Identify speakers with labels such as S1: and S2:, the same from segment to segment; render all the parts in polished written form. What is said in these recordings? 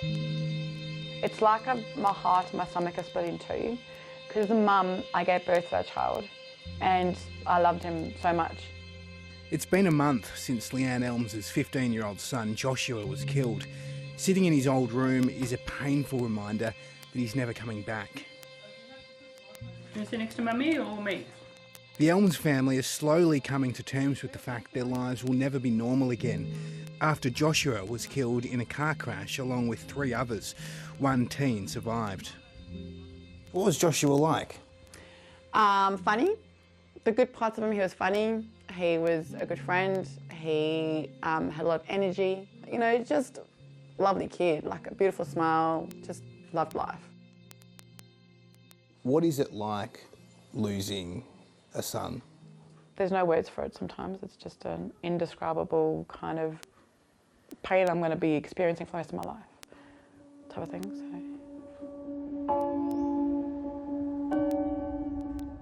S1: It's like my heart and my stomach are split in two, because as a mum, I gave birth to that child and I loved him so much.
S2: It's been a month since Leanne Elms's 15-year-old son Joshua was killed. Sitting in his old room is a painful reminder that he's never coming back.
S3: Do you sit next to Mummy or me?
S2: The Elms family is slowly coming to terms with the fact their lives will never be normal again after Joshua was killed in a car crash along with 3 others. 1 teen survived. What was Joshua like?
S1: Funny. The good parts of him, he was funny. He was a good friend. He had a lot of energy. You know, just a lovely kid, like a beautiful smile, just loved life.
S2: What is it like losing a son?
S1: There's no words for it sometimes. It's just an indescribable kind of pain I'm going to be experiencing for the rest of my life type of thing.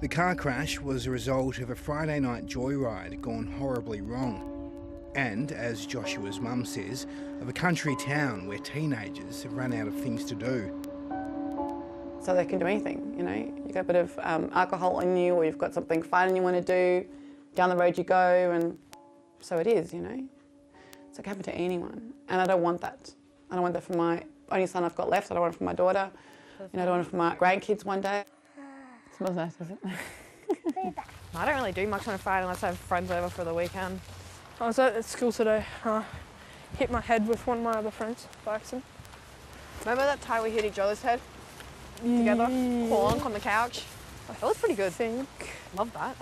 S2: The car crash was a result of a Friday night joyride gone horribly wrong. And, as Joshua's mum says, of a country town where teenagers have run out of things to do.
S1: So they can do anything, you know. You've got a bit of alcohol in you, or you've got something fun you want to do, down the road you go, and so it is, you know. It's like happen to anyone, and I don't want that. I don't want that for my only son I've got left. I don't want it for my daughter. You know, I don't want it for my grandkids one day. It smells nice, doesn't it?
S4: I don't really do much on a Friday unless I have friends over for the weekend.
S5: I was at school today. Hit my head with one of my other friends by accident.
S4: Remember that time we hit each other's head together? Plonk on the couch. That was pretty good. Love that.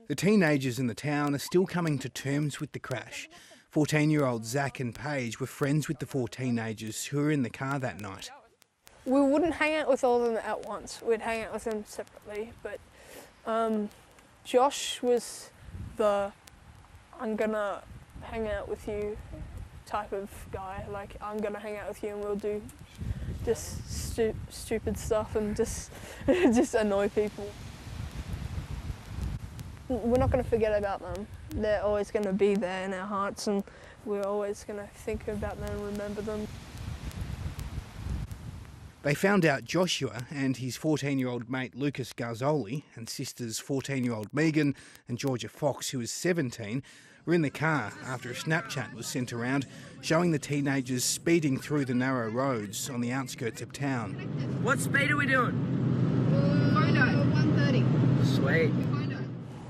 S2: The teenagers in the town are still coming to terms with the crash. 14-year-old Zach and Paige were friends with the 4 teenagers who were in the car that night.
S5: We wouldn't hang out with all of them at once. We'd hang out with them separately. But Josh was the I'm gonna hang out with you type of guy. Like, I'm gonna hang out with you and we'll do just stupid stuff and just just annoy people. We're not gonna forget about them. They're always gonna be there in our hearts, and we're always gonna think about them and remember them.
S2: They found out Joshua and his 14-year-old mate Lucas Garzoli and sisters 14-year-old Megan and Georgia Fox, who was 17, were in the car after a Snapchat was sent around showing the teenagers speeding through the narrow roads on the outskirts of town.
S6: What speed are we doing?
S7: 130.
S6: Sweet.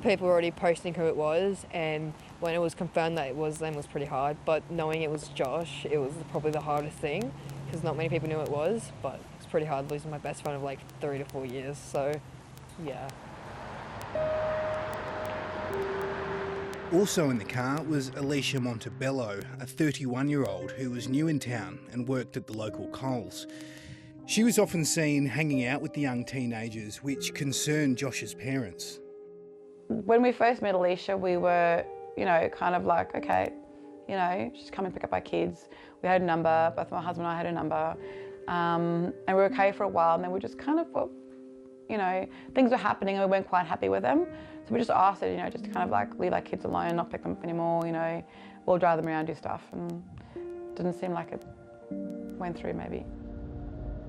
S4: People were already posting who it was, and when it was confirmed that it was them was pretty hard, but knowing it was Josh, it was probably the hardest thing, because not many people knew it was, but it's pretty hard losing my best friend of like 3 to 4 years, so yeah.
S2: Also in the car was Alicia Montebello, a 31-year-old who was new in town and worked at the local Coles. She was often seen hanging out with the young teenagers, which concerned Josh's parents.
S1: When we first met Alicia, we were, you know, kind of like, okay, you know, she's come and pick up our kids. We had a number, both my husband and I had a number. And we were okay for a while, and then we just kind of, well, you know, things were happening and we weren't quite happy with them. So we just asked her, you know, just to kind of like leave our kids alone, not pick them up anymore, you know, we'll drive them around, do stuff. And it didn't seem like it went through maybe.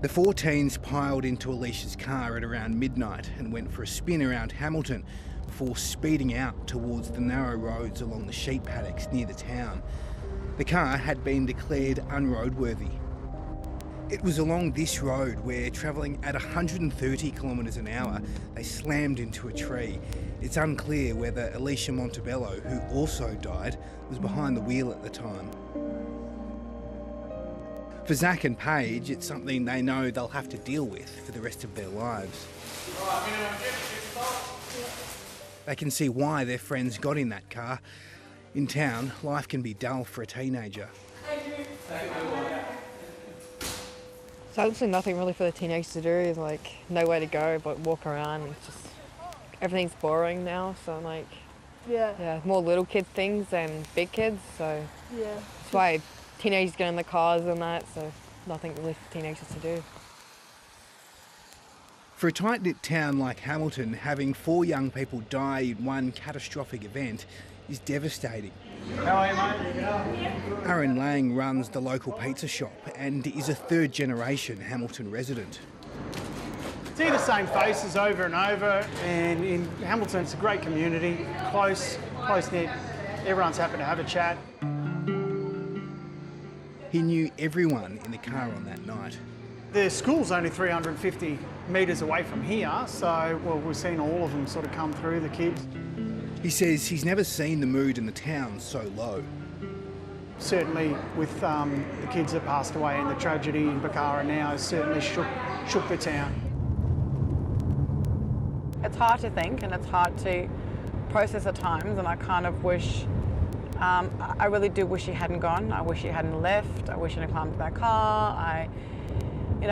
S2: The 4 teens piled into Alicia's car at around midnight and went for a spin around Hamilton before speeding out towards the narrow roads along the sheep paddocks near the town. The car had been declared unroadworthy. It was along this road where, travelling at 130 kilometres an hour, they slammed into a tree. It's unclear whether Alicia Montebello, who also died, was behind the wheel at the time. For Zach and Paige, it's something they know they'll have to deal with for the rest of their lives. They can see why their friends got in that car. In town, life can be dull for a teenager.
S4: So absolutely nothing really for the teenagers to do. Is like nowhere to go but walk around. It's just everything's boring now. So like yeah, more little kid things than big kids. So
S5: Yeah.
S4: that's why teenagers get in the cars and that. So nothing really for teenagers to do.
S2: For a tight-knit town like Hamilton, having 4 young people die in one catastrophic event is devastating.
S7: How are you, mate?
S2: Aaron Lang runs the local pizza shop and is a third-generation Hamilton resident.
S7: See the same faces over and over, and in Hamilton it's a great community, close-knit, everyone's happy to have a chat.
S2: He knew everyone in the car on that night.
S7: The school's only 350 metres away from here, so well, we've seen all of them sort of come through, the kids.
S2: He says he's never seen the mood in the town so low.
S7: Certainly with the kids that passed away and the tragedy in Bukhara now has certainly shook the town.
S1: It's hard to think and it's hard to process at times, and I kind of wish, I really do wish he hadn't gone. I wish he hadn't left. I wish he hadn't climbed into that car. I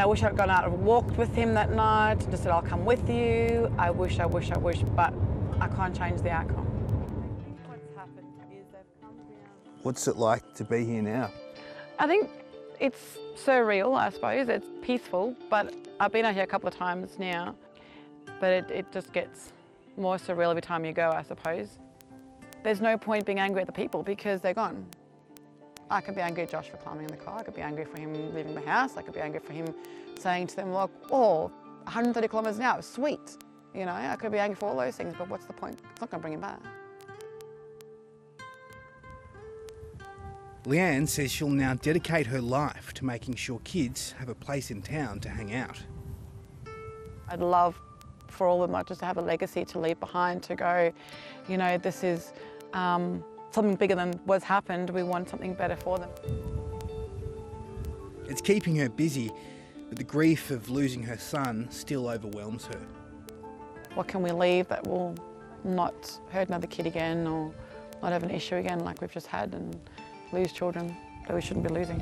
S1: wish I'd gone out and walked with him that night and just said, I'll come with you. I wish, but I can't change the outcome. What's happened is they've come down.
S2: What's it like to be here now?
S1: I think it's surreal, I suppose. It's peaceful, but I've been out here a couple of times now, but it just gets more surreal every time you go, I suppose. There's no point being angry at the people because they're gone. I could be angry at Josh for climbing in the car. I could be angry for him leaving the house. I could be angry for him saying to them, look, oh, 130 kilometres an hour, sweet. You know, I could be angry for all those things, but what's the point? It's not going to bring him back.
S2: Leanne says she'll now dedicate her life to making sure kids have a place in town to hang out.
S1: I'd love for all of them not just to have a legacy to leave behind, to go, you know, this is something bigger than what's happened. We want something better for them.
S2: It's keeping her busy, but the grief of losing her son still overwhelms her.
S1: What can we leave that will not hurt another kid again or not have an issue again like we've just had and lose children that we shouldn't be losing?